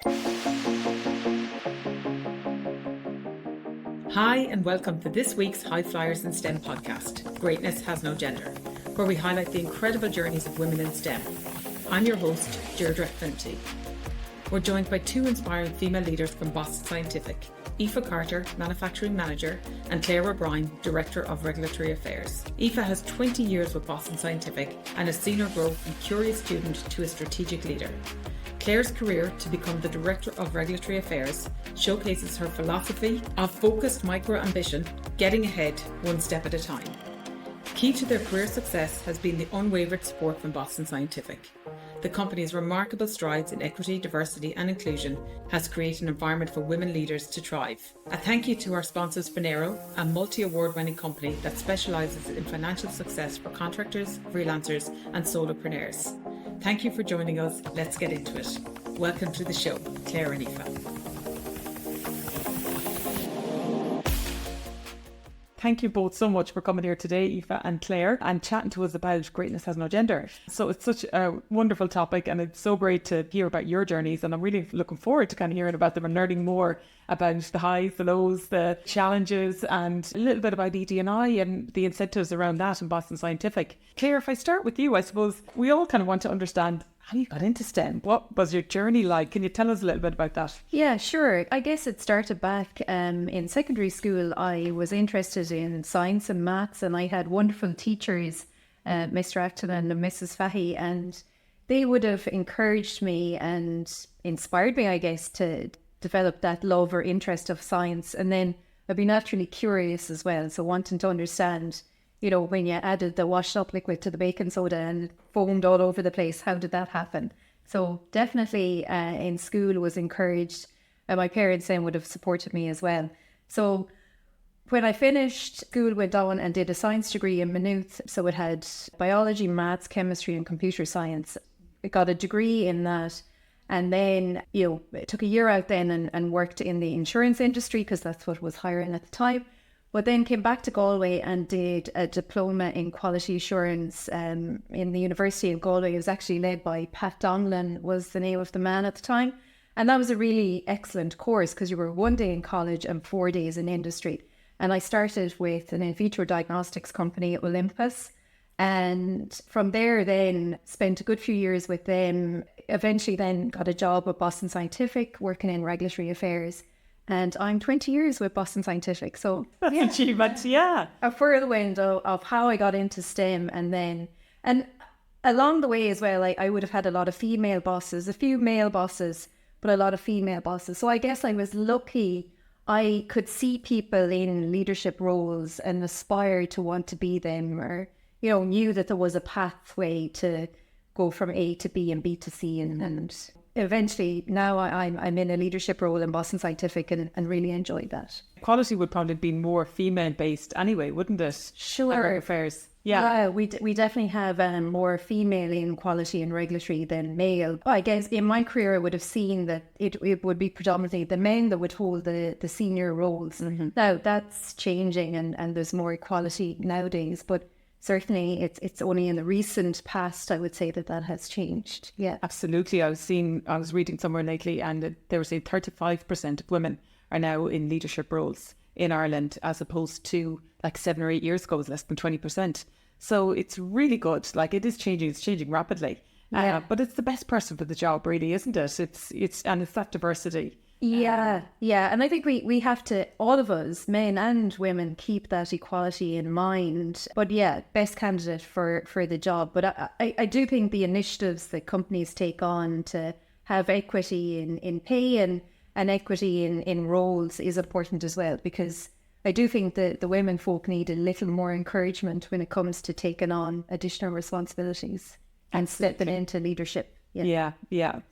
Hi and welcome to this week's High Flyers in STEM podcast, Greatness Has No Gender, where we highlight the incredible journeys of women in STEM. I'm your host, Deirdre Finnerty. We're joined by two inspiring female leaders from Boston Scientific, Aoife Carter, Manufacturing Manager, and Claire O'Brien, Director of Regulatory Affairs. Aoife has 20 years with Boston Scientific and has seen her grow from curious student to a strategic leader. Claire's career to become the Director of Regulatory Affairs showcases her philosophy of focused micro-ambition, getting ahead one step at a time. Key to their career success has been the unwavering support from Boston Scientific. The company's remarkable strides in equity, diversity and inclusion has created an environment for women leaders to thrive. A thank you to our sponsors HERO, a multi-award winning company that specialises in financial success for contractors, freelancers and solopreneurs. Thank you for joining us. Let's get into it. Welcome to the show, Claire and Aoife. Thank you both so much for coming here today, Aoife and Claire, and chatting to us about Greatness Has No Gender. So it's such a wonderful topic and it's so great to hear about your journeys, and I'm really looking forward to kind of hearing about them and learning more about the highs, the lows, the challenges, and a little bit about DE&I and the incentives around that in Boston Scientific. Claire, if I start with you, I suppose we all kind of want to understand how you got into STEM. What was your journey like? Can you tell us a little bit about that? Yeah, sure. I guess it started back in secondary school. I was interested in science and maths, and I had wonderful teachers, Mr. Acton and Mrs. Fahy, and they would have encouraged me and inspired me, I guess, to develop that love or interest of science. And then I'd be naturally curious as well, so wanting to understand, you know, when you added the washed up liquid to the baking soda and it foamed all over the place, how did that happen? So definitely in school was encouraged, and my parents then would have supported me as well. So when I finished school, went on and did a science degree in Maynooth. So it had biology, maths, chemistry and computer science. I got a degree in that. And then, you know, it took a year out then and worked in the insurance industry because that's what was hiring at the time. But then came back to Galway and did a diploma in quality assurance in the University of Galway. It was actually led by Pat Donlan, was the name of the man at the time. And that was a really excellent course because you were 1 day in college and 4 days in industry. And I started with an in vitro diagnostics company, Olympus. And from there then spent a good few years with them. Eventually then got a job with Boston Scientific working in regulatory affairs. And I'm 20 years with Boston Scientific. So that's an achievement, yeah. A whirlwind of how I got into STEM. And along the way as well, I would have had a lot of female bosses, a few male bosses, but a lot of female bosses. So I guess I was lucky. I could see people in leadership roles and aspire to want to be them, or, you know, knew that there was a pathway to go from A to B and B to C. And eventually now I'm in a leadership role in Boston Scientific and really enjoyed that. Quality would probably be more female based anyway, wouldn't it? Sure. Affairs. Yeah, we definitely have more female in quality and regulatory than male. I guess in my career I would have seen that it would be predominantly the men that would hold the senior roles. Mm-hmm. Now that's changing and there's more equality nowadays, but certainly it's only in the recent past I would say that has changed. Yeah, absolutely. I was reading somewhere lately and they were saying 35% of women are now in leadership roles in Ireland, as opposed to like 7 or 8 years ago, it was less than 20%. So it's really good. Like it is changing. It's changing rapidly. Yeah. But it's the best person for the job, really, isn't it? It's that diversity. Yeah. And I think we have to, all of us, men and women, keep that equality in mind. But yeah, best candidate for the job. But I do think the initiatives that companies take on to have equity in pay and equity in roles is important as well, because I do think that the women folk need a little more encouragement when it comes to taking on additional responsibilities and stepping into leadership. Yeah,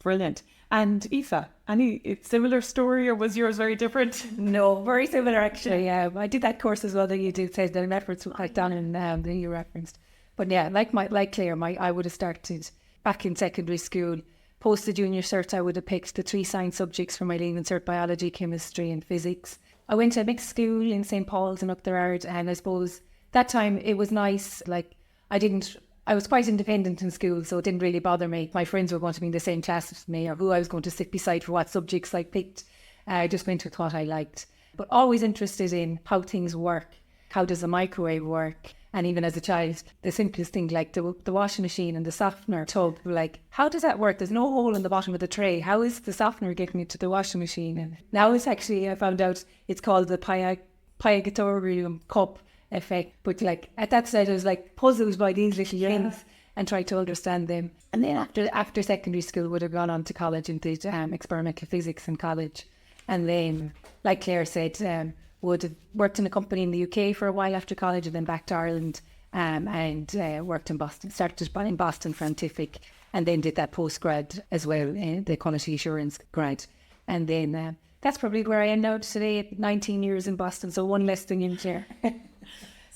brilliant. And Aoife, any similar story, or was yours very different? No, very similar actually. Yeah, I did that course as well that you did say the reference like down in that you referenced. But yeah, like Claire, I would have started back in secondary school. Post the junior cert, I would have picked the 3 science subjects for my leaving cert: biology, chemistry, and physics. I went to a mixed school in St. Paul's in Up the Road, and I suppose that time it was nice. Like I didn't I was quite independent in school, so it didn't really bother me. My friends were going to be in the same class as me or who I was going to sit beside for what subjects I picked. I just went with what I liked. But always interested in how things work. How does a microwave work? And even as a child, the simplest thing like the washing machine and the softener tub, like, how does that work? There's no hole in the bottom of the tray. How is the softener getting it to the washing machine? And now it's actually, I found out, it's called the Pythagorean cup effect. But like at that stage, I was like puzzled by these little things and tried to understand them. And then after secondary school, would have gone on to college and did experimental physics in college. And then, like Claire said, would have worked in a company in the UK for a while after college and then back to Ireland and worked in Boston, started in Boston Scientific and then did that post-grad as well, the quality assurance grad. And then that's probably where I am now today at 19 years in Boston, so one less than you, Claire.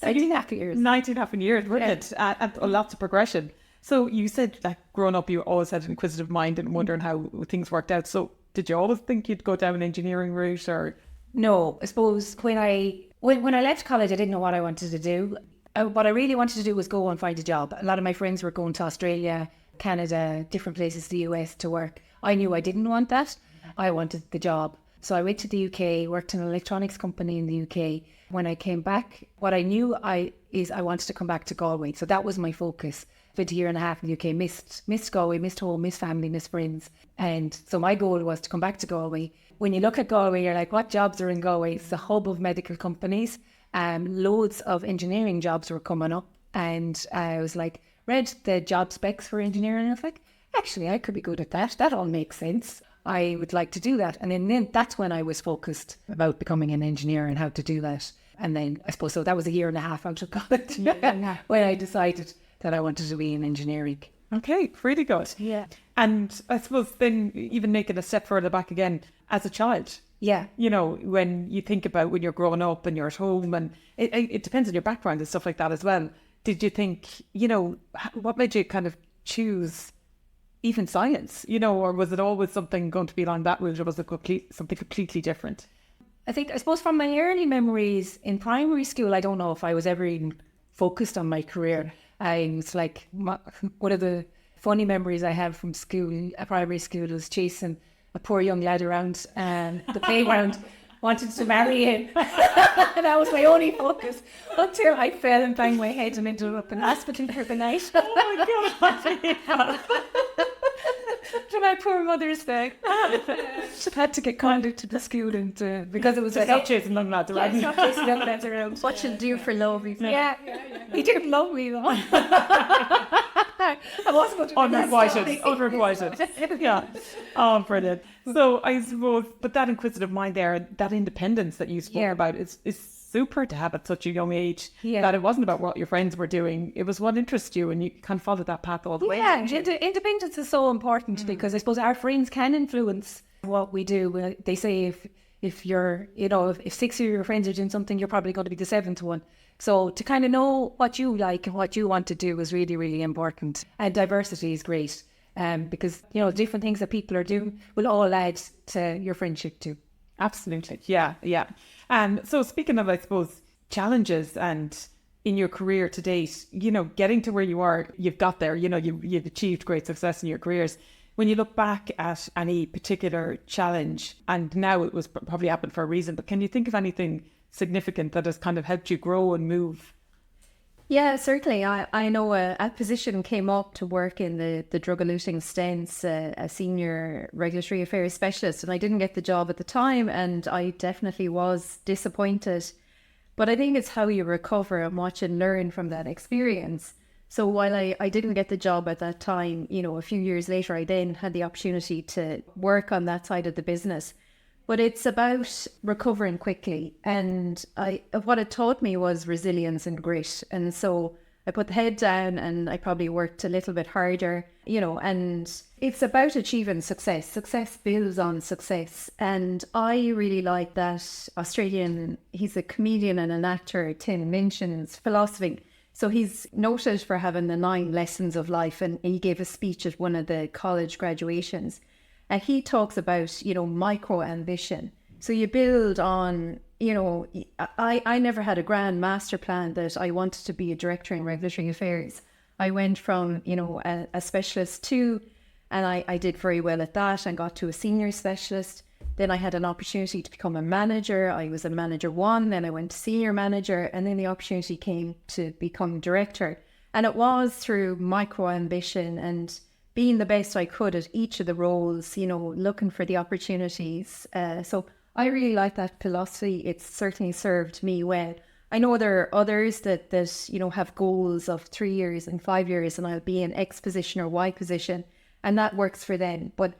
19.5 years. 19.5 years, brilliant. And lots of progression. So you said that growing up you always had an inquisitive mind and wondering how things worked out. So did you always think you'd go down an engineering route or...? No, I suppose when I left college, I didn't know what I wanted to do. What I really wanted to do was go and find a job. A lot of my friends were going to Australia, Canada, different places, the US to work. I knew I didn't want that. I wanted the job. So I went to the UK, worked in an electronics company in the UK. When I came back, what I knew I wanted to come back to Galway. So that was my focus. Spent a year and a half in the UK, missed Galway, missed home, missed family, missed friends. And so my goal was to come back to Galway. When you look at Galway, you're like, what jobs are in Galway? It's the hub of medical companies. Loads of engineering jobs were coming up. And I was like, read the job specs for engineering. And I was like, actually, I could be good at that. That all makes sense. I would like to do that. And then that's when I was focused about becoming an engineer and how to do that. And then I suppose, so that was a year and a half out of college when I decided that I wanted to be in engineering. Okay, really good. Yeah. And I suppose then even making a step further back again, as a child. Yeah. You know, when you think about when you're growing up and you're at home and it depends on your background and stuff like that as well. Did you think, you know, what made you kind of choose even science, you know, or was it always something going to be along that route or was it something completely different? I suppose from my early memories in primary school, I don't know if I was ever even focused on my career. I was like, one of the funny memories I have from school, primary school, was chasing a poor young lad around the playground, wanted to marry him. That was my only focus until I fell and banged my head and ended up in hospital for the night. Oh my God. To my poor mother's day. She had to get called into the school and because it was stop chasing young lads around. Stop chasing young lads around. What you'll do for love. Yeah. He didn't love me though. I wasn't going to unrequited. Yeah. Oh, brilliant. So I suppose, but that inquisitive mind there, that independence that you spoke about is super to have at such a young age. Yeah. That it wasn't about what your friends were doing. It was what interests you and you kind of followed that path all the way. Yeah, independence is so important because I suppose our friends can influence what we do. They say if you're, you know, if 6 of your friends are doing something, you're probably going to be the 7th one. So to kind of know what you like and what you want to do is really, really important. And diversity is great because, you know, different things that people are doing will all add to your friendship too. Absolutely. Yeah. So speaking of, I suppose, challenges and in your career to date, you know, getting to where you are, you've got there, you know, you've achieved great success in your careers. When you look back at any particular challenge, and now it was probably happened for a reason, but can you think of anything significant that has kind of helped you grow and move? Yeah, certainly. I know a position came up to work in the drug-eluting stents, a senior regulatory affairs specialist, and I didn't get the job at the time, and I definitely was disappointed. But I think it's how you recover and what you learn from that experience. So while I didn't get the job at that time, you know, a few years later, I then had the opportunity to work on that side of the business. But it's about recovering quickly. And what it taught me was resilience and grit. And so I put the head down and I probably worked a little bit harder, you know, and it's about achieving success. Success builds on success. And I really like that Australian, he's a comedian and an actor, Tim Minchin's philosophy. So he's noted for having the 9 lessons of life, and he gave a speech at one of the college graduations. And he talks about, you know, micro ambition. So you build on, you know, I never had a grand master plan that I wanted to be a director in regulatory affairs. I went from, a specialist 2, and I did very well at that and got to a senior specialist. Then I had an opportunity to become a manager. I was a manager 1, then I went to senior manager, and then the opportunity came to become director. And it was through micro ambition and being the best I could at each of the roles, looking for the opportunities. So I really like that philosophy. It's certainly served me well. I know there are others that have goals of 3 years and 5 years, and I'll be in X position or Y position, and that works for them. But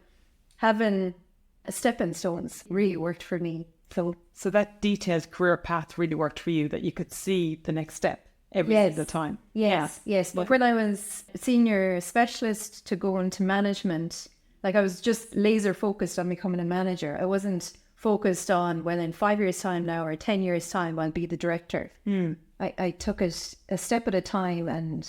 having stepping stones really worked for me. So that detailed career path really worked for you, that you could see the next step every single time. Yes. But when I was a senior specialist to go into management, like I was just laser focused on becoming a manager. I wasn't focused on, well, in 5 years' time now or 10 years' time, I'll be the director. I took it a step at a time and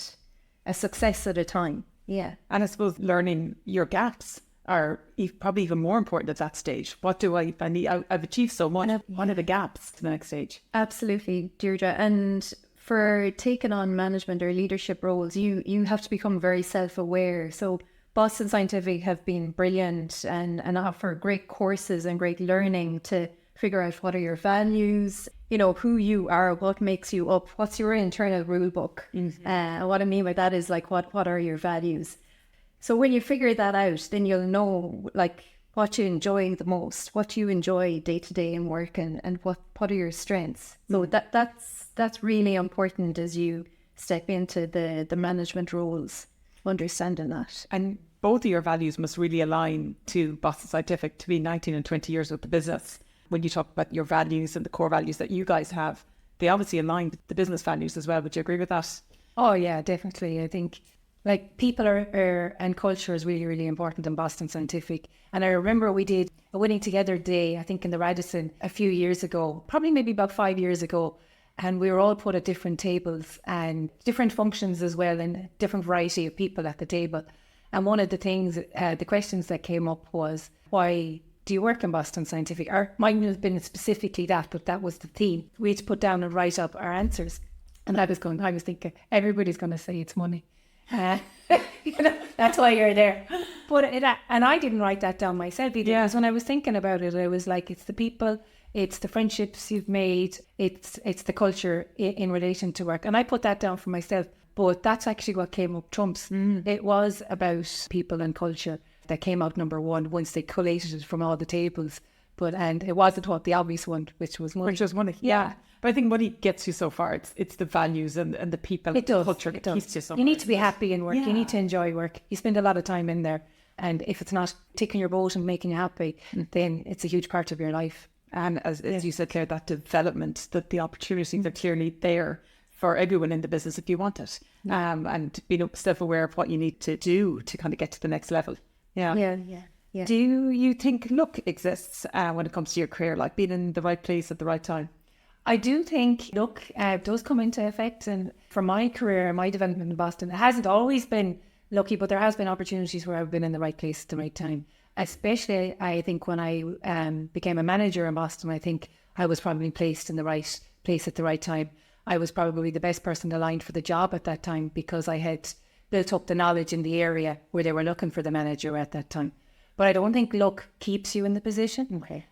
a success at a time. Yeah. And I suppose learning your gaps are probably even more important at that stage. What do I need? I've achieved so much. What are the gaps to the next stage? Absolutely, Deirdre. And for taking on management or leadership roles, you have to become very self-aware. So Boston Scientific have been brilliant and offer great courses and great learning to figure out what are your values, who you are, what makes you up, what's your internal rule book. And what I mean by that is like, what are your values? So when you figure that out, then you'll know like what you enjoy the most, what you enjoy day to day in work, and what are your strengths. So that's really important as you step into the management roles, understanding that. And both of your values must really align to Boston Scientific to be 19 and 20 years with the business. When you talk about your values and the core values that you guys have, they obviously align with the business values as well. Would you agree with that? Oh yeah, definitely. I think like people and culture is really, really important in Boston Scientific. And I remember we did a Winning Together Day, I think in the Radisson a few years ago, probably maybe about 5 years ago. And we were all put at different tables and different functions as well, and a different variety of people at the table. And one of the things, the questions that came up was, why do you work in Boston Scientific? Or mine have been specifically that, but that was the theme. We had to put down and write up our answers. And I was thinking, everybody's going to say it's money. That's why you're there. But and I didn't write that down myself either. Because when I was thinking about it, I was like, it's the people, it's the friendships you've made, it's the culture in relation to work. And I put that down for myself. But that's actually what came up trumps. It was about people and culture that came out number one once they collated it from all the tables. And it wasn't what the obvious one, which was money. Yeah. But I think money gets you so far. It's the values and the people, it does, culture that keeps you so far. You need to be happy in work. Yeah. You need to enjoy work. You spend a lot of time in there. And if it's not ticking your boat and making you happy, then it's a huge part of your life. And as you said, Claire, that development, that the opportunities are clearly there for everyone in the business if you want it. And being self-aware of what you need to do to kind of get to the next level. Yeah. Do you think luck exists when it comes to your career, like being in the right place at the right time? I do think luck does come into effect. And for my career, my development in Boston, it hasn't always been lucky, but there has been opportunities where I've been in the right place at the right time. Especially, I think, when I became a manager in Boston, I think I was probably placed in the right place at the right time. I was probably the best person aligned for the job at that time because I had built up the knowledge in the area where they were looking for the manager at that time. But I don't think luck keeps you in the position. Okay.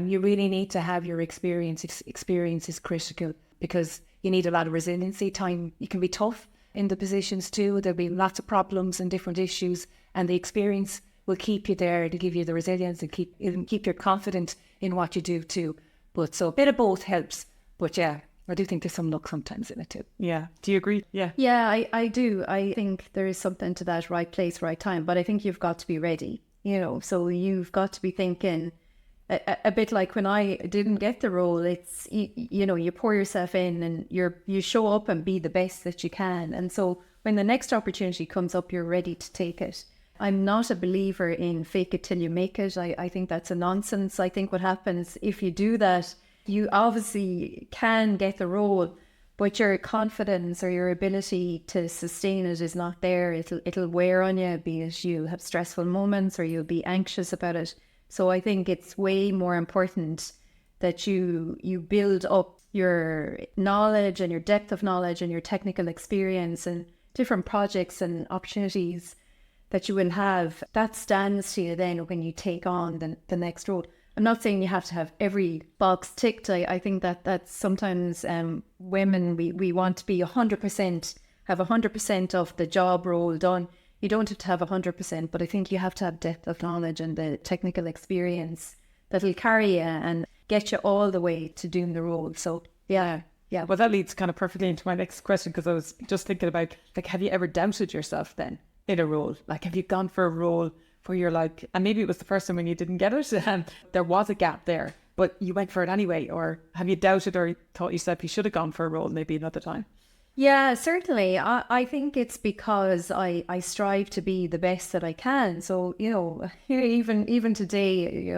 You really need to have your experience. Experience is critical because you need a lot of resiliency. Time, you can be tough in the positions too. There'll be lots of problems and different issues, and the experience will keep you there to give you the resilience and keep you confident in what you do too. But so a bit of both helps. But yeah, I do think there's some luck sometimes in it too. Yeah. Do you agree? Yeah. Yeah, I do. I think there is something to that, right place, right time. But I think you've got to be ready, so you've got to be thinking a bit like when I didn't get the role, it's, you pour yourself in and you show up and be the best that you can. And so when the next opportunity comes up, you're ready to take it. I'm not a believer in fake it till you make it. I think that's a nonsense. I think what happens if you do that, you obviously can get the role, but your confidence or your ability to sustain it is not there. It'll wear on you, be it you have stressful moments or you'll be anxious about it. So I think it's way more important that you build up your knowledge and your depth of knowledge and your technical experience, and different projects and opportunities that you will have, that stands to you then when you take on the next role. I'm not saying you have to have every box ticked. I think that's sometimes women, we want to be 100%, have 100% of the job role done. You don't have to have 100%, but I think you have to have depth of knowledge and the technical experience that'll carry you and get you all the way to doing the role. So yeah. Well, that leads kind of perfectly into my next question, because I was just thinking about, like, have you ever doubted yourself then in a role? Like, have you gone for a role where you're like, and maybe it was the first time when you didn't get it, and there was a gap there, but you went for it anyway? Or have you doubted or thought yourself you should have gone for a role maybe another time? Yeah, certainly. I think it's because I strive to be the best that I can. So, even today,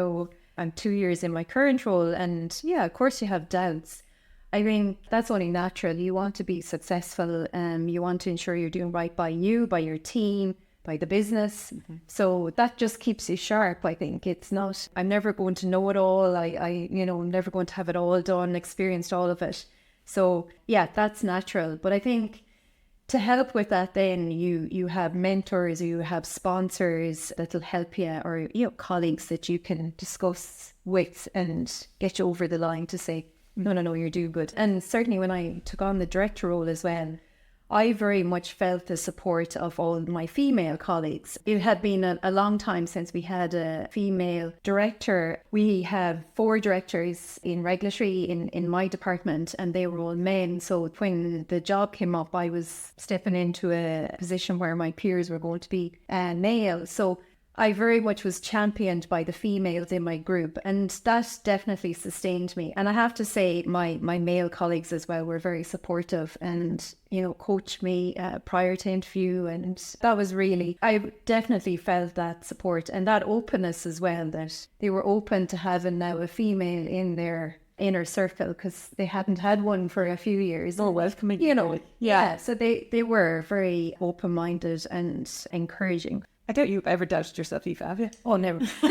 I'm 2 years in my current role, and yeah, of course you have doubts. I mean, that's only natural. You want to be successful, you want to ensure you're doing right by you, by your team, by the business. Mm-hmm. So that just keeps you sharp, I think. It's not, I'm never going to know it all. I'm never going to have it all done, experienced all of it. So yeah, that's natural. But I think to help with that, then you have mentors, or you have sponsors that'll help you, or colleagues that you can discuss with and get you over the line to say, no, you're doing good. And certainly when I took on the director role as well, I very much felt the support of all my female colleagues. It had been a long time since we had a female director. We have 4 directors in regulatory in my department, and they were all men. So when the job came up, I was stepping into a position where my peers were going to be male. So I very much was championed by the females in my group, and that definitely sustained me. And I have to say my male colleagues as well were very supportive and, coached me prior to interview. And that was really, I definitely felt that support and that openness as well, that they were open to having now a female in their inner circle, because they hadn't had one for a few years. Oh, welcoming. Yeah. So they were very open-minded and encouraging. I doubt you've ever doubted yourself, Aoife, have you? Oh, never. Of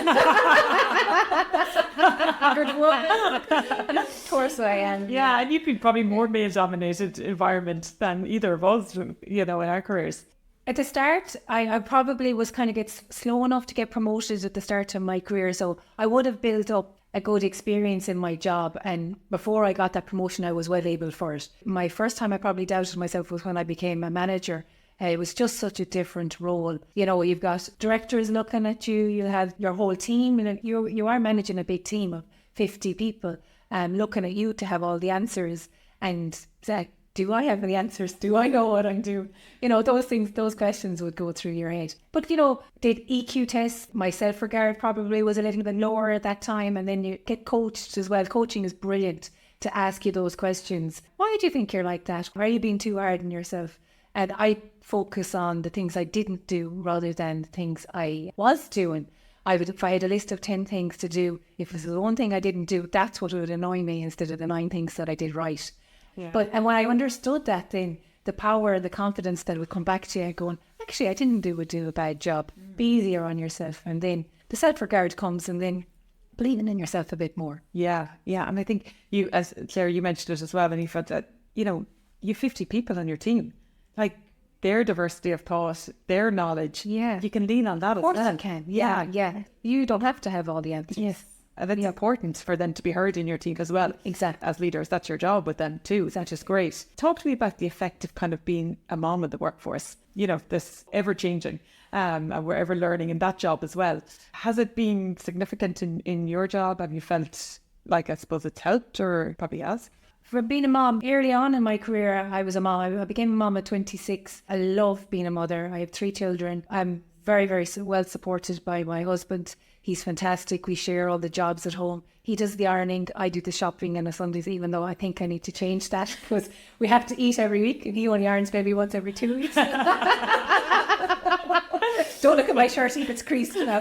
course I am. Yeah, and you've been probably more male-dominated environment than either of us, in our careers. At the start, I probably was kind of slow enough to get promoted at the start of my career. So I would have built up a good experience in my job. And before I got that promotion, I was well able for it. My first time I probably doubted myself was when I became a manager. It was just such a different role. You've got directors looking at you, you have your whole team, you are managing a big team of 50 people looking at you to have all the answers and say, do I have the answers? Do I know what I'm doing? Those questions would go through your head. But, did EQ tests, my self-regard probably was a little bit lower at that time, and then you get coached as well. Coaching is brilliant to ask you those questions. Why do you think you're like that? Why are you being too hard on yourself? And I focus on the things I didn't do rather than the things I was doing. If I had a list of 10 things to do, if there's one thing I didn't do, that's what would annoy me instead of the 9 things that I did right. Yeah. And when I understood that, then the power, the confidence that would come back to you going, actually, I didn't do a bad job. Be easier on yourself. And then the self-regard comes, and then believing in yourself a bit more. Yeah. And I think you, as Claire, you mentioned it as well, and you felt that, you 50 people on your team. Like, their diversity of thought, their knowledge. Yeah. You can lean on that as well. Of course you can. Yeah. You don't have to have all the answers. Yes. And it's important for them to be heard in your team as well. Exactly. As leaders, that's your job with them too. That's just great. Talk to me about the effect of kind of being a mom in the workforce. This ever-changing, and we're ever learning in that job as well. Has it been significant in your job? Have you felt like, I suppose, it's helped, or probably has? For being a mom, early on in my career, I was a mom. I became a mom at 26. I love being a mother. I have 3 children. I'm very, very well supported by my husband. He's fantastic. We share all the jobs at home. He does the ironing. I do the shopping on a Sundays, even though I think I need to change that because we have to eat every week and he only irons maybe once every 2 weeks. Don't look at my shirt if it's creased now.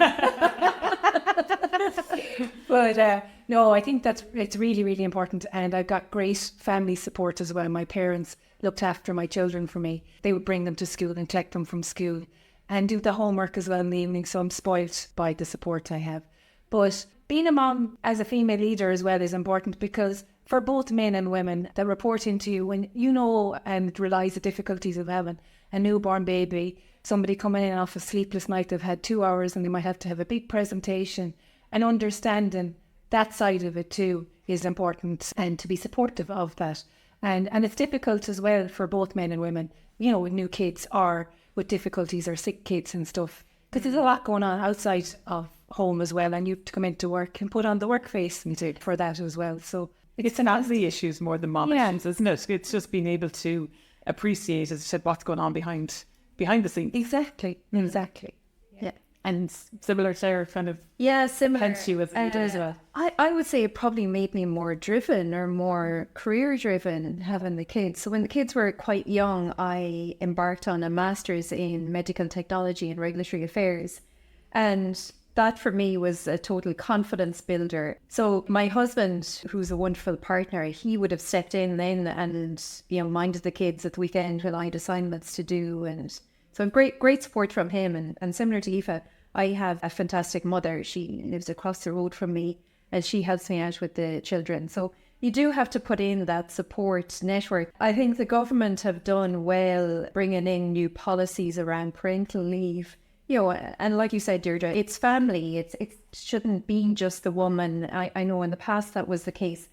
But no, I think it's really, really important. And I've got great family support as well. My parents looked after my children for me. They would bring them to school and collect them from school and do the homework as well in the evening. So I'm spoilt by the support I have. But being a mom as a female leader as well is important because for both men and women that report into you, when you know and realise the difficulties of having a newborn baby, somebody coming in off a sleepless night, they've had 2 hours and they might have to have a big presentation, and understanding that side of it too is important, and to be supportive of that. And it's difficult as well for both men and women, you know, with new kids or with difficulties or sick kids and stuff, because there's a lot going on outside of home as well, and you have to come into work and put on the work face for that as well. So it's family issues more than mom issues, isn't it? It's just being able to appreciate, as I said, what's going on behind the scenes. Exactly. Yeah. And similar to her kind of similar. hence you as well. I would say it probably made me more driven or more career driven having the kids. So when the kids were quite young, I embarked on a master's in medical technology and regulatory affairs. And that for me was a total confidence builder. So my husband, who's a wonderful partner, he would have stepped in then and, you know, minded the kids at the weekend when I had assignments to do. And so great support from him. And similar to Aoife, I have a fantastic mother. She lives across the road from me and she helps me out with the children. So you do have to put in that support network. I think the government have done well bringing in new policies around parental leave. You know, and like you said, Deirdre, it's family. It shouldn't be just the woman. I know in the past that was the case.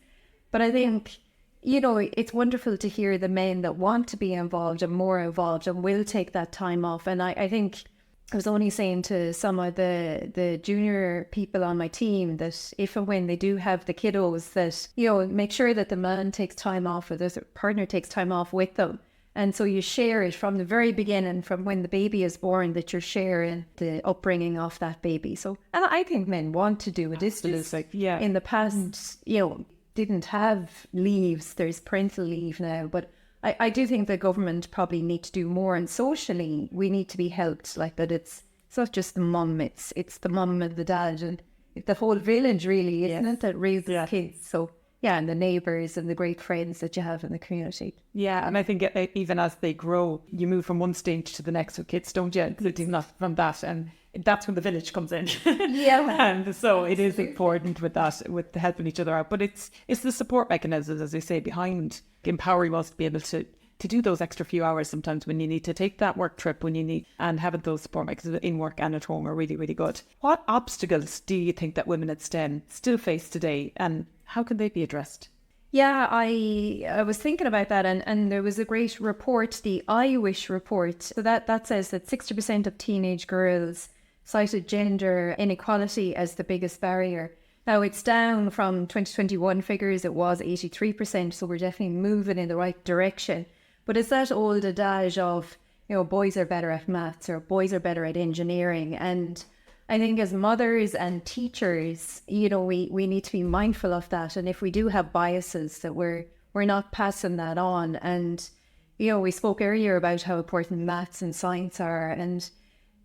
But I think, you know, it's wonderful to hear the men that want to be involved and more involved and will take that time off. And I think I was only saying to some of the junior people on my team that if and when they do have the kiddos, that, you know, make sure that the man takes time off or the partner takes time off with them. And so you share it from the very beginning, from when the baby is born, that you're sharing the upbringing of that baby. So, and I think men want to do it. It's just, in the past, you know, didn't have leaves. There's parental leave now. But I do think the government probably need to do more. And socially, we need to be helped, like that it's not just the mum, it's the mum and the dad and the whole village really, isn't it, that raises kids. So yeah, and the neighbours and the great friends that you have in the community. Yeah, and I think even as they grow, you move from one stage to the next with kids, don't you? Including not from that, and that's when the village comes in. And so it is important with that, with helping each other out. But it's the support mechanisms, as they say, behind empowering us to be able to do those extra few hours sometimes when you need to take that work trip, when you need, and having those support mechanisms in work and at home are really, really good. What obstacles do you think that women at STEM still face today, and how can they be addressed? Yeah, I was thinking about that, and there was a great report, the I Wish report. So that says that 60% of teenage girls cited gender inequality as the biggest barrier. Now, it's down from 2021 figures, it was 83%, so we're definitely moving in the right direction. But it's that old adage of, you know, boys are better at maths or boys are better at engineering. And I think as mothers and teachers, you know, we need to be mindful of that. And if we do have biases, that we're not passing that on. And, you know, we spoke earlier about how important maths and science are, and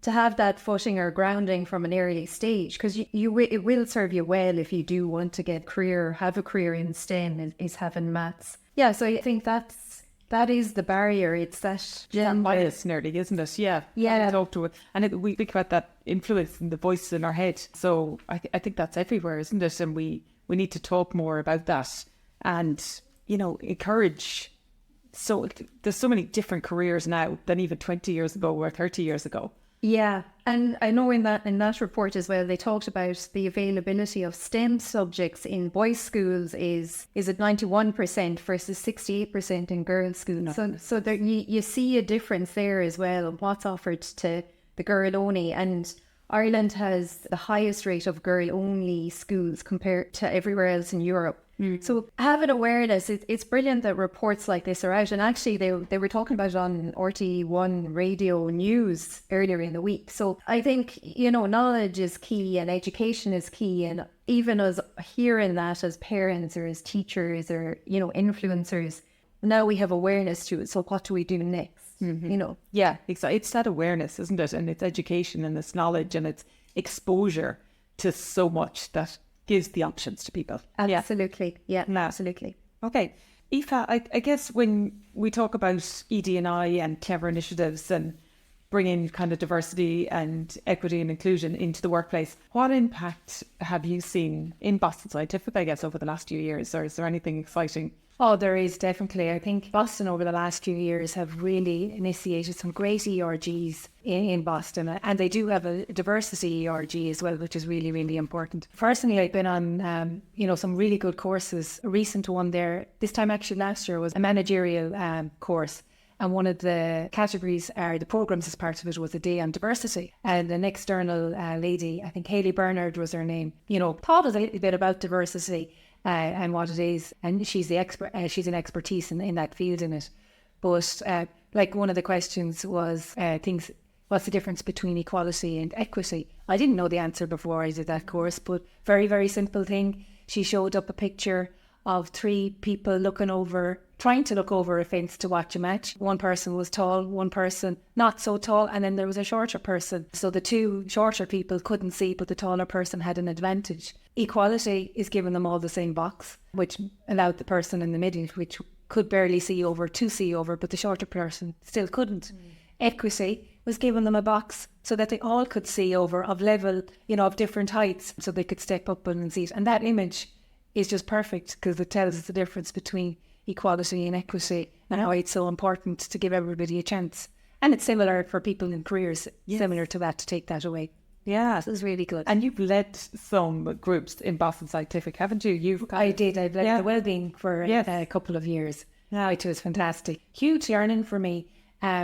to have that footing or grounding from an early stage, because it will serve you well if you do want to have a career in STEM, is having maths. Yeah, so I think that is the barrier. It's that bias nearly, isn't it? Yeah. Talk to it, and we think about that influence in the voice in our head. So I think that's everywhere, isn't it? And we need to talk more about that, and, you know, encourage. So there's so many different careers now than even 20 years ago or 30 years ago. Yeah, and I know in that report as well, they talked about the availability of STEM subjects in boys' schools is at 91% versus 68% in girls' schools. So there you see a difference there as well of what's offered to the girl only. And Ireland has the highest rate of girl only schools compared to everywhere else in Europe. So having awareness, it's brilliant that reports like this are out. And actually they were talking about it on RT1 radio news earlier in the week. So I think, you know, knowledge is key and education is key. And even us hearing that as parents or as teachers or, you know, influencers, now we have awareness to it. So what do we do next? You know? Yeah, it's that awareness, isn't it? And it's education and it's knowledge and it's exposure to so much that gives the options to people. Absolutely. Yeah, absolutely. Okay. Aoife, I guess when we talk about ED&I and clever initiatives and bringing kind of diversity and equity and inclusion into the workplace, what impact have you seen in Boston Scientific, I guess, over the last few years? Or is there anything exciting Oh, there is definitely. I think Boston over the last few years have really initiated some great ERGs in Boston, and they do have a diversity ERG as well, which is really, really important. Personally, I've been on, some really good courses. A recent one there, this time actually last year, was a managerial course. And one of the categories, the programs as part of it, was a day on diversity. And an external lady, I think Hayley Bernard was her name, taught us a little bit about diversity and what it is. And she's the expert. She's an expertise in that field in it. But like one of the questions was what's the difference between equality and equity? I didn't know the answer before I did that course, but very, very simple thing. She showed up a picture of 3 people trying to look over a fence to watch a match. One person was tall, one person not so tall, and then there was a shorter person. So the 2 shorter people couldn't see, but the taller person had an advantage. Equality is giving them all the same box, which allowed the person in the middle, which could barely see over, to see over, but the shorter person still couldn't. Equity was giving them a box so that they all could see over, of level, of different heights, so they could step up and see it. And that image is just perfect because it tells us the difference between equality and equity and how it's so important to give everybody a chance. And it's similar for people in careers, similar to that, to take that away. Yeah. So it's really good. And you've led some groups in Boston Scientific, haven't you? I did. I've led the wellbeing for a couple of years. Yeah, it was fantastic. Huge learning for me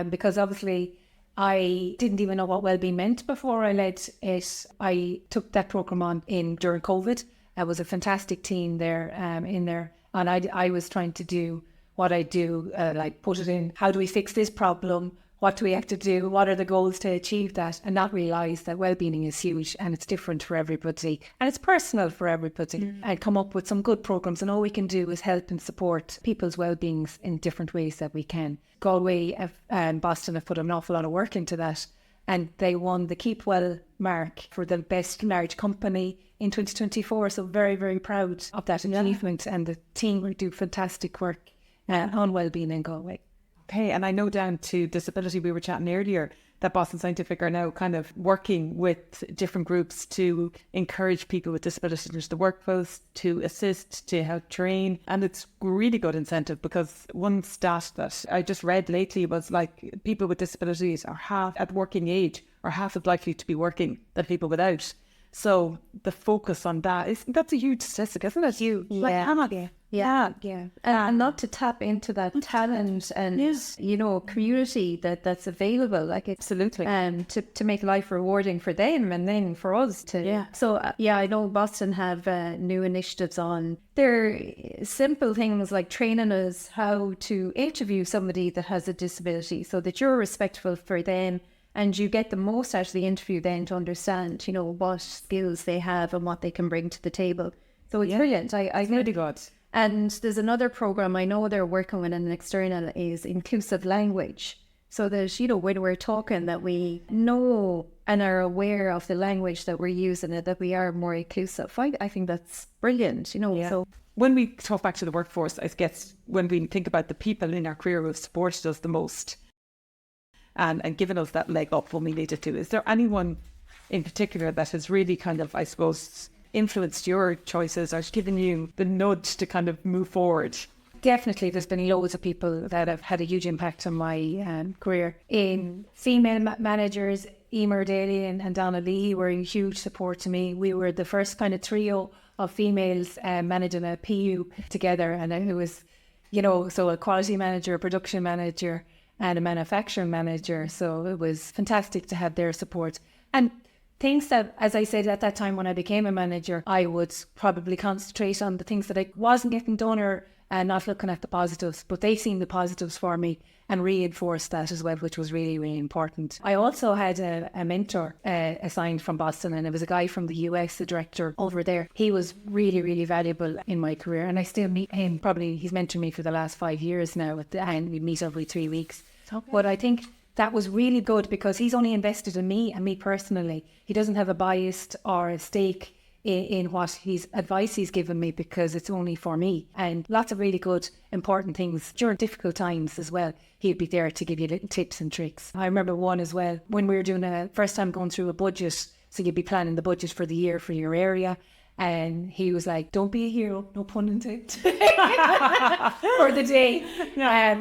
because obviously I didn't even know what wellbeing meant before I led it. I took that program on during COVID. It was a fantastic team there in there. And I was trying to do what I do, like put it in, how do we fix this problem? What do we have to do? What are the goals to achieve that? And not realise that wellbeing is huge and it's different for everybody. And it's personal for everybody. And come up with some good programs. And all we can do is help and support people's wellbeings in different ways that we can. Galway and Boston have put an awful lot of work into that. And they won the Keep Well mark for the best large company in 2024. So very, very proud of that achievement. And the team will do fantastic work on wellbeing in Galway. Okay, and I know down to disability, we were chatting earlier, that Boston Scientific are now kind of working with different groups to encourage people with disabilities into the workforce, to assist, to help train. And it's really good incentive because one stat that I just read lately was like people with disabilities are half at working age or half as likely to be working than people without. So the focus on that's a huge statistic, isn't it? Huge. Yeah. And not to tap into that talent and, community that's available. Like it's Absolutely. To make life rewarding for them and then for us to. Yeah. So, I know Boston have new initiatives on. They're simple things like training us how to interview somebody that has a disability so that you're respectful for them. And you get the most out of the interview then to understand, what skills they have and what they can bring to the table. So it's brilliant. I really good. And there's another program I know they're working with an external is inclusive language. So that, when we're talking that we know and are aware of the language that we're using and that we are more inclusive. I think that's brilliant, So when we talk back to the workforce, I guess when we think about the people in our career who have supported us the most, and given us that leg up when we needed to. Is there anyone in particular that has really kind of, I suppose, influenced your choices or given you the nudge to kind of move forward? Definitely, there's been loads of people that have had a huge impact on my career. In female managers, Emer Daly and Donna Lee were a huge support to me. We were the first kind of trio of females managing a PU together, and it was, so a quality manager, a production manager, and a manufacturing manager. So it was fantastic to have their support. And things that, as I said at that time when I became a manager, I would probably concentrate on the things that I wasn't getting done or not looking at the positives, but they seen the positives for me and reinforced that as well, which was really, really important. I also had a mentor assigned from Boston, and it was a guy from the US, the director over there. He was really, really valuable in my career, and I still meet him. Probably he's mentored me for the last 5 years now, and we meet every 3 weeks. Okay. But I think that was really good because he's only invested in me and me personally. He doesn't have a bias or a stake in what his advice he's given me because it's only for me. And lots of really good, important things during difficult times as well. He'd be there to give you little tips and tricks. I remember one as well, when we were doing first time going through a budget. So you'd be planning the budget for the year for your area. And he was like, don't be a hero, no pun intended, for the day,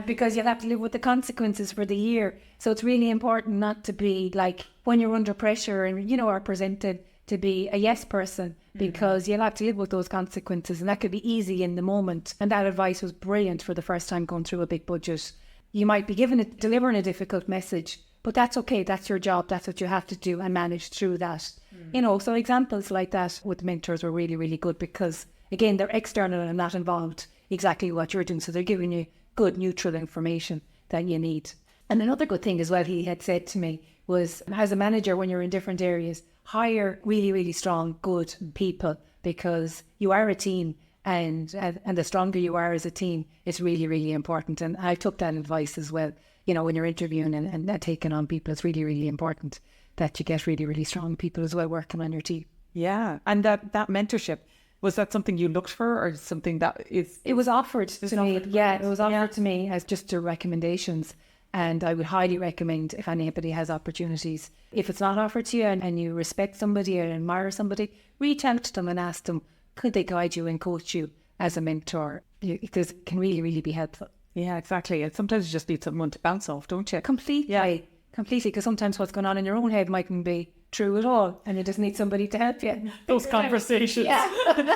because you'll have to live with the consequences for the year. So it's really important not to be like, when you're under pressure and, are presented to be a yes person, because you'll have to live with those consequences, and that could be easy in the moment. And that advice was brilliant for the first time going through a big budget. You might be delivering a difficult message, but that's okay. That's your job. That's what you have to do and manage through that. So examples like that with mentors were really, really good, because again, they're external and not involved exactly what you're doing. So they're giving you good, neutral information that you need. And another good thing as well, he had said to me, was as a manager, when you're in different areas, hire really, really strong, good people, because you are a team. And the stronger you are as a team, it's really, really important. And I took that advice as well. When you're interviewing and taking on people, it's really, really important that you get really, really strong people as well working on your team. Yeah. And that mentorship, was that something you looked for, or something that is... It was offered to me. Yeah, it was offered to me as just the recommendations. And I would highly recommend, if anybody has opportunities, if it's not offered to you and you respect somebody or admire somebody, reach out to them and ask them, could they guide you and coach you as a mentor? Because it can really, really be helpful. Yeah, exactly. And sometimes you just need someone to bounce off, don't you? Completely. Yeah. Completely. Because sometimes what's going on in your own head mightn't be true at all, and you just need somebody to help you. Those conversations,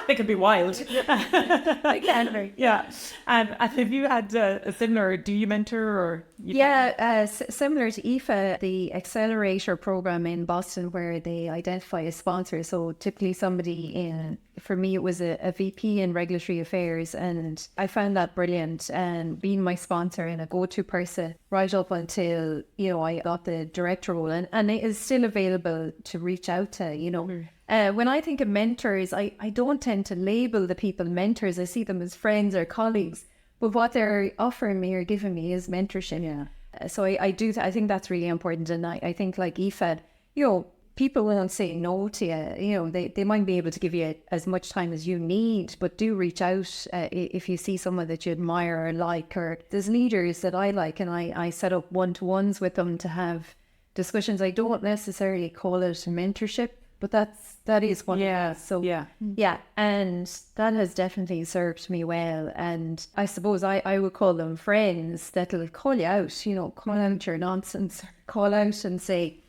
they can be wild. They can be. Yeah. And have you had a similar, do you mentor or? Similar to Aoife, the accelerator program in Boston, where they identify a sponsor. So typically for me, it was a VP in regulatory affairs, and I found that brilliant. And being my sponsor and a go-to person right up until, I got the director role, and it is still available to reach out to, When I think of mentors, I don't tend to label the people mentors. I see them as friends or colleagues, but what they're offering me or giving me is mentorship. Yeah. So I think that's really important. And I think, like Aoife, people won't say no to you. They might be able to give you as much time as you need, but do reach out if you see someone that you admire or like. Or there's leaders that I like, and I set up one-to-ones with them to have discussions. I don't necessarily call it mentorship, but that is one. Yeah. So yeah, and that has definitely served me well. And I suppose I would call them friends that'll call you out. Call out your nonsense, call out and say,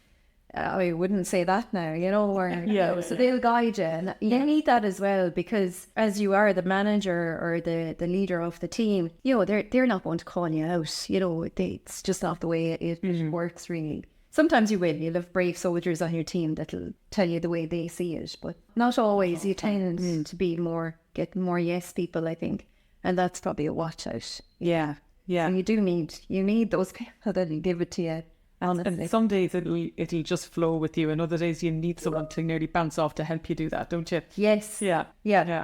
I wouldn't say that now, or so they'll guide you. And you need that as well, because as you are the manager or the leader of the team, they're not going to call you out. It's just not the way it works, really. Sometimes you'll have brave soldiers on your team that'll tell you the way they see it, but not always. You tend to be get more yes people, I think, and that's probably a watch out. Yeah. And you need those people that'll give it to you. Honestly. And some days it'll just flow with you, and other days you need someone to nearly bounce off to help you do that, don't you? Yes. Yeah,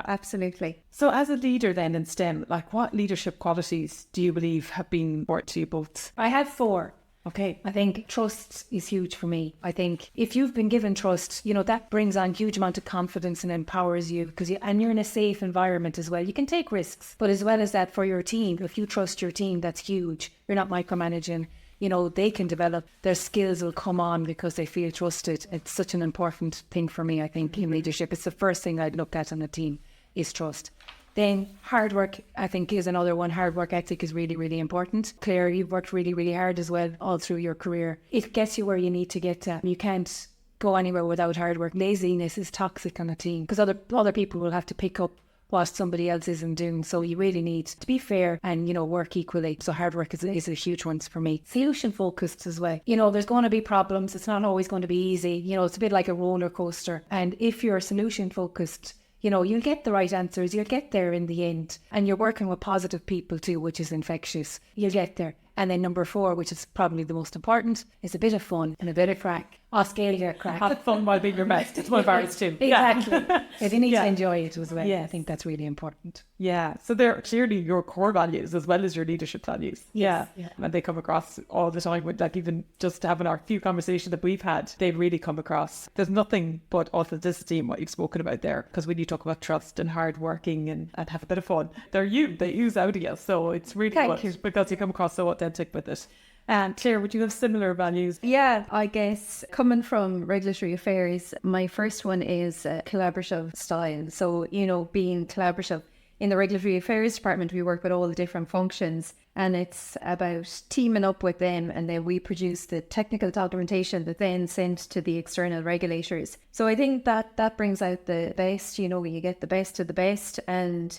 absolutely. So as a leader then in STEM, like, what leadership qualities do you believe have been important to you both? I have 4. Okay. I think trust is huge for me. I think if you've been given trust, that brings on huge amount of confidence and empowers you, because and you're in a safe environment as well. You can take risks, but as well as that, for your team, if you trust your team, that's huge. You're not micromanaging. They can develop, their skills will come on because they feel trusted. It's such an important thing for me, I think, in leadership. It's the first thing I'd look at in a team is trust. Then hard work, I think, is another one. Hard work ethic is really, really important. Claire, you've worked really, really hard as well all through your career. It gets you where you need to get to. You can't go anywhere without hard work. Laziness is toxic on a team, because other people will have to pick up what somebody else isn't doing. So you really need to be fair and, work equally. So hard work is a huge one for me. Solution focused as well. There's going to be problems. It's not always going to be easy. It's a bit like a roller coaster. And if you're solution focused, you'll get the right answers. You'll get there in the end. And you're working with positive people too, which is infectious. You'll get there. And then number 4, which is probably the most important, is a bit of fun and a bit of crack. Scale your crack. Have fun while being your best. It's one of ours too. Exactly. Yeah. You need to enjoy it as well. Yeah, I think that's really important. Yeah. So they're clearly your core values as well as your leadership values. Yeah. And they come across all the time with, like, even just having our few conversations that we've had, they really come across. There's nothing but authenticity in what you've spoken about there. Because when you talk about trust and hard working and have a bit of fun, they use out of you. So it's really good because you come across so authentic with it. And Claire, would you have similar values? Yeah, I guess coming from regulatory affairs, my first one is collaborative style. So, being collaborative. In the regulatory affairs department, we work with all the different functions, and it's about teaming up with them, and then we produce the technical documentation that then sent to the external regulators. So I think that brings out the best. You get the best of the best, and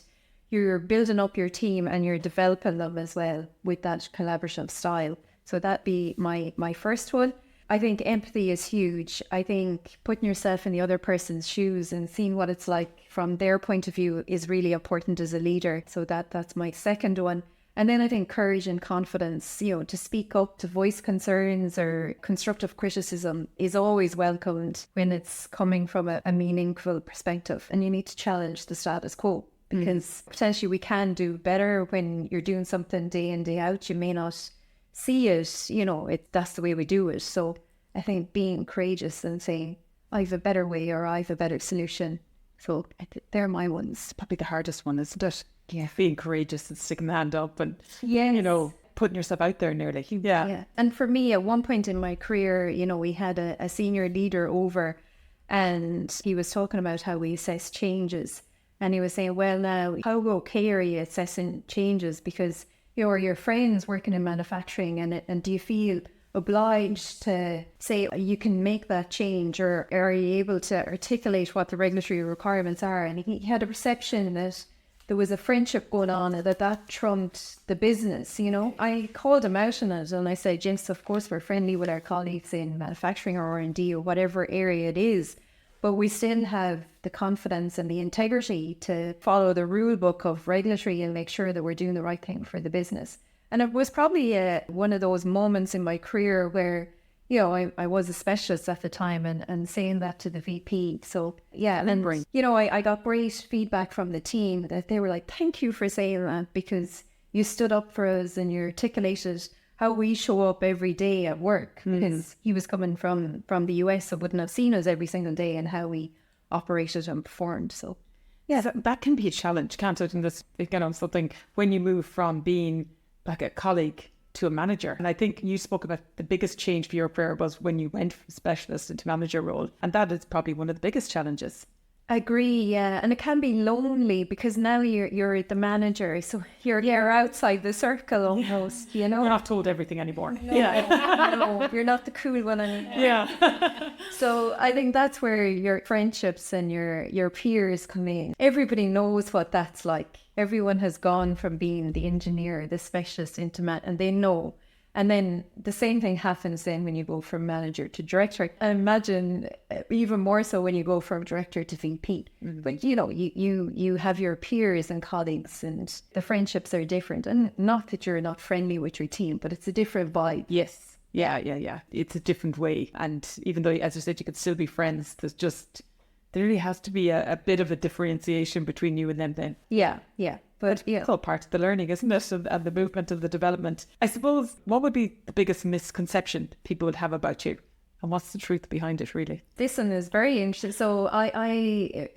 you're building up your team and you're developing them as well with that collaborative style. So that'd be my first one. I think empathy is huge. I think putting yourself in the other person's shoes and seeing what it's like from their point of view is really important as a leader. So that's my second one. And then I think courage and confidence, to speak up, to voice concerns or constructive criticism is always welcomed when it's coming from a meaningful perspective. And you need to challenge the status quo, because potentially we can do better when you're doing something day in, day out. You may not see it, that's the way we do it. So I think being courageous and saying, I have a better way or I have a better solution. So they're my ones. Probably the hardest one, isn't it? Yeah. Being courageous and sticking the hand up and, putting yourself out there nearly. Yeah. And for me, at one point in my career, we had a senior leader over, and he was talking about how we assess changes. And he was saying, well, now, how okay are you assessing changes? Because your friends working in manufacturing, and do you feel obliged to say you can make that change, or are you able to articulate what the regulatory requirements are? And he had a perception that there was a friendship going on, and that trumped the business. I called him out on it, and I said, yes, of course we're friendly with our colleagues in manufacturing or R&D or whatever area it is, but we still have the confidence and the integrity to follow the rule book of regulatory and make sure that we're doing the right thing for the business. And it was probably one of those moments in my career where, I was a specialist at the time, and saying that to the VP. So, yeah, and I got great feedback from the team that they were like, thank you for saying that, because you stood up for us and you articulated how we show up every day at work, because he was coming from the US, so wouldn't have seen us every single day and how we operated and performed. So yeah, that can be a challenge, can't it? And this, something when you move from being like a colleague to a manager. And I think you spoke about the biggest change for your career was when you went from specialist into manager role, and that is probably one of the biggest challenges. I agree, yeah. And it can be lonely because now you're the manager, so you're outside the circle almost, You're not told everything anymore. No, no, you're not the cool one anymore. Yeah. So I think that's where your friendships and your peers come in. Everybody knows what that's like. Everyone has gone from being the engineer, the specialist into and they know. And then the same thing happens then when you go from manager to director. I imagine even more so when you go from director to VP. But you have your peers and colleagues, and the friendships are different. And not that you're not friendly with your team, but it's a different vibe. Yes. Yeah. It's a different way. And even though, as you said, you could still be friends, there really has to be a bit of a differentiation between you and them then. Yeah. But yeah, it's all part of the learning, isn't it? And the movement of the development. I suppose, what would be the biggest misconception people would have about you? And what's the truth behind it, really? This one is very interesting. So I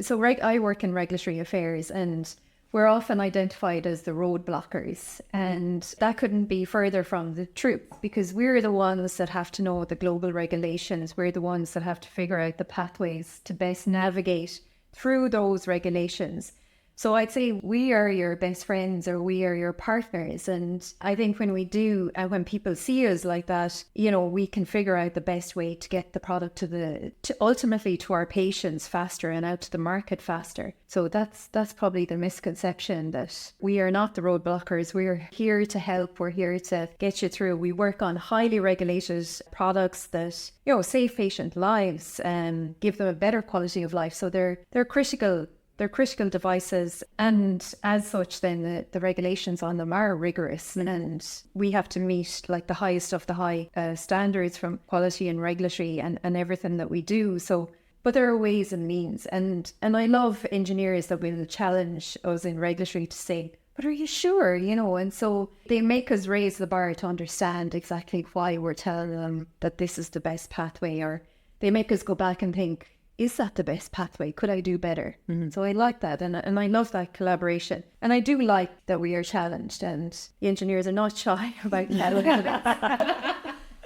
work in regulatory affairs, and we're often identified as the roadblockers. And that couldn't be further from the truth, because we're the ones that have to know the global regulations. We're the ones that have to figure out the pathways to best navigate through those regulations. So I'd say we are your best friends, or we are your partners. And I think when we do, and when people see us like that, we can figure out the best way to get the product to ultimately to our patients faster and out to the market faster. So that's probably the misconception, that we are not the roadblockers. We're here to help. We're here to get you through. We work on highly regulated products that, save patient lives and give them a better quality of life. So they're critical. They're critical devices, and as such then the regulations on them are rigorous, and we have to meet like the highest of the high standards from quality and regulatory and everything that we do. So, but there are ways and means, and I love engineers that will challenge us in regulatory to say, but are you sure? And so they make us raise the bar to understand exactly why we're telling them that this is the best pathway, or they make us go back and think, is that the best pathway? Could I do better? So I like that, and I love that collaboration. And I do like that we are challenged, and the engineers are not shy about challenging us.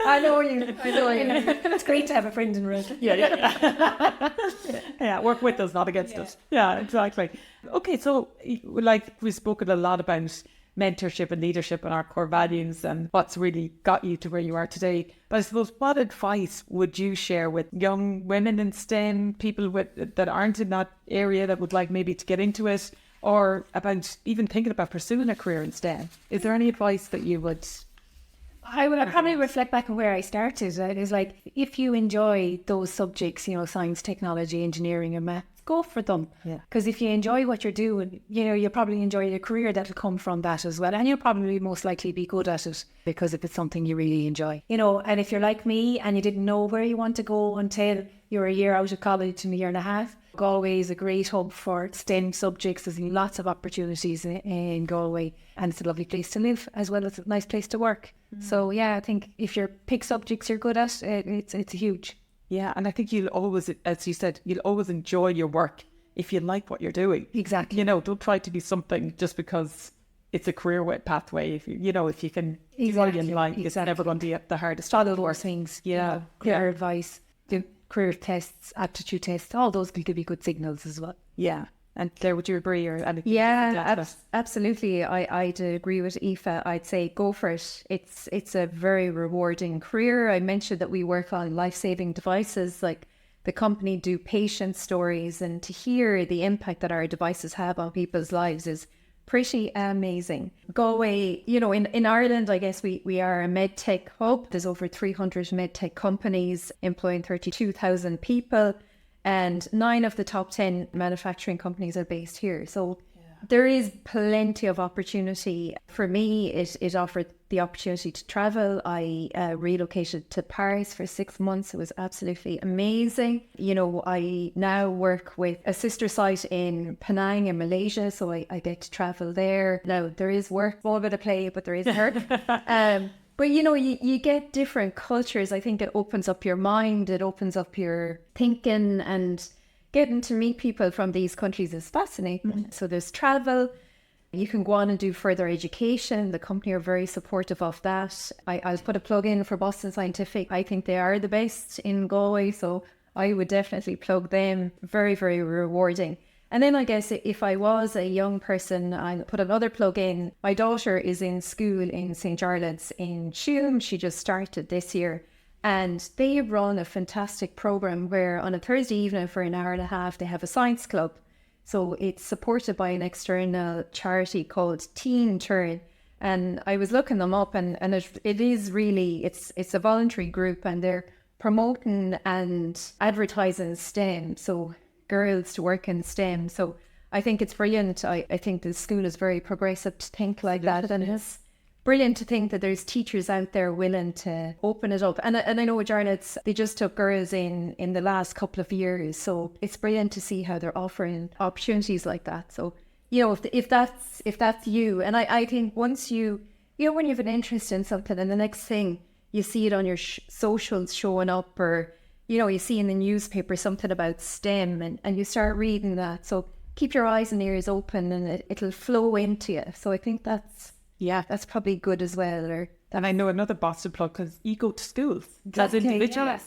I know you. It's great to have a friend in room. Yeah, work with us, not against us. Yeah, exactly. Okay, so like we've spoken a lot about mentorship and leadership and our core values and what's really got you to where you are today. But I suppose, what advice would you share with young women in STEM, people that aren't in that area that would like maybe to get into it, or about even thinking about pursuing a career in STEM? Is there any advice that you would... I would probably reflect back on where I started. It is like, if you enjoy those subjects, science, technology, engineering and math, go for them. Because if you enjoy what you're doing, you'll probably enjoy the career that'll come from that as well. And you'll probably most likely be good at it, because if it's something you really enjoy. And if you're like me and you didn't know where you want to go until you're a year out of college and a year and a half, Galway is a great hub for STEM subjects. There's lots of opportunities in Galway, and it's a lovely place to live as well as a nice place to work. So yeah, I think if you pick subjects you're good at, it's huge. Yeah, and I think you'll always, as you said, you'll always enjoy your work if you like what you're doing. Exactly. Don't try to be something just because it's a career pathway. If if you can do what you like, it's never going to be the hardest. Follow those things. Yeah. Career advice, do career tests, aptitude tests, all those could be good signals as well. Yeah. And Claire, would you agree? Absolutely. I'd agree with Aoife. I'd say go for it. It's a very rewarding career. I mentioned that we work on life-saving devices. Like, the company do patient stories, and to hear the impact that our devices have on people's lives is pretty amazing. Galway, in Ireland, I guess we are a medtech hub. There's over 300 medtech companies employing 32,000 people. And 9 of the top 10 manufacturing companies are based here. So there is plenty of opportunity. For me, it offered the opportunity to travel. I relocated to Paris for 6 months. It was absolutely amazing. I now work with a sister site in Penang in Malaysia, so I get to travel there. Now, there is work, small bit of play, but there is work. But you get different cultures. I think it opens up your mind, it opens up your thinking, and getting to meet people from these countries is fascinating. So there's travel. You can go on and do further education. The company are very supportive of that. I'll put a plug in for Boston Scientific. I think they are the best in Galway, so I would definitely plug them. Very, very rewarding. And then I guess if I was a young person, I'll put another plug in. My daughter is in school in St. Jarlath's in Tuam. She just started this year. And they run a fantastic program where on a Thursday evening for an hour and a half, they have a science club. So it's supported by an external charity called Teen Turn. And I was looking them up, and it is really, it's a voluntary group, and they're promoting and advertising STEM. So girls to work in STEM. So I think it's brilliant. I think the school is very progressive to think like that, and it's brilliant to think that there's teachers out there willing to open it up. And I know with Jarlath's, they just took girls in the last couple of years, so it's brilliant to see how they're offering opportunities like that. So if that's you, and I think once when you have an interest in something, and the next thing you see it on your socials showing up, or you see in the newspaper something about STEM, and you start reading that. So keep your eyes and ears open, and it'll flow into you. So I think that's probably good as well. And I know another Boston plug, because you go to schools as individuals.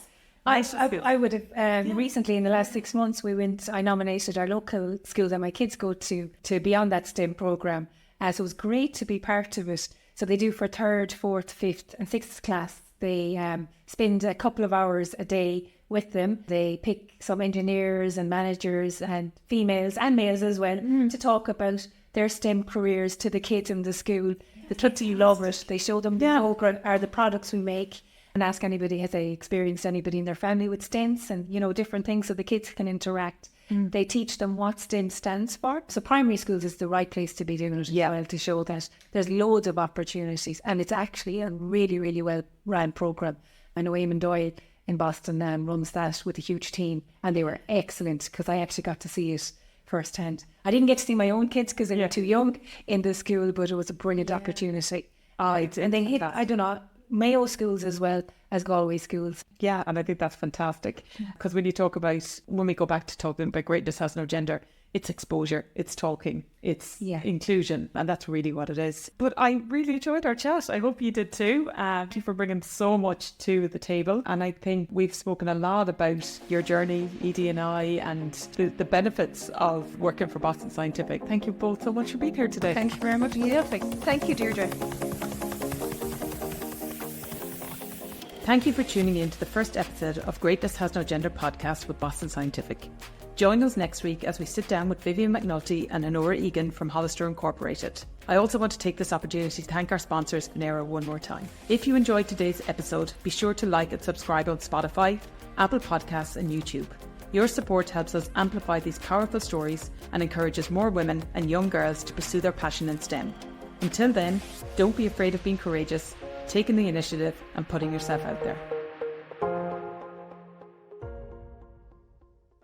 I would have recently, in the last 6 months, I nominated our local school that my kids go to be on that STEM program. So it was great to be part of it. So they do for 3rd, 4th, 5th and 6th class. They spend a couple of hours a day with them. They pick some engineers and managers and females and males as well to talk about their STEM careers to the kids in the school. The kids love it. They show them what are the products we make, and ask anybody, has they experienced anybody in their family with STEMs, and different things, so the kids can interact. They teach them what STEM stands for. So primary schools is the right place to be doing it as well, to show that there's loads of opportunities, and it's actually a really, really well run program. I know Eamon Doyle in Boston runs that with a huge team, and they were excellent, because I actually got to see it firsthand. I didn't get to see my own kids because they were too young in the school, but it was a brilliant opportunity. And they hit, I don't know, Mayo schools as well as Galway schools. Yeah, and I think that's fantastic, because when we go back to talking about greatness has no gender, it's exposure, it's talking, it's inclusion, and that's really what it is. But I really enjoyed our chat. I hope you did too. Thank you for bringing so much to the table, and I think we've spoken a lot about your journey, ED&I, and the benefits of working for Boston Scientific. Thank you both so much for being here today. Thank you very much. Yeah, thank you, Deirdre. Thank you for tuning in to the first episode of Greatness Has No Gender podcast with Boston Scientific. Join us next week as we sit down with Vivian McNulty and Honora Egan from Hollister Incorporated. I also want to take this opportunity to thank our sponsors, Nera, one more time. If you enjoyed today's episode, be sure to like and subscribe on Spotify, Apple Podcasts and YouTube. Your support helps us amplify these powerful stories and encourages more women and young girls to pursue their passion in STEM. Until then, don't be afraid of being courageous, taking the initiative and putting yourself out there.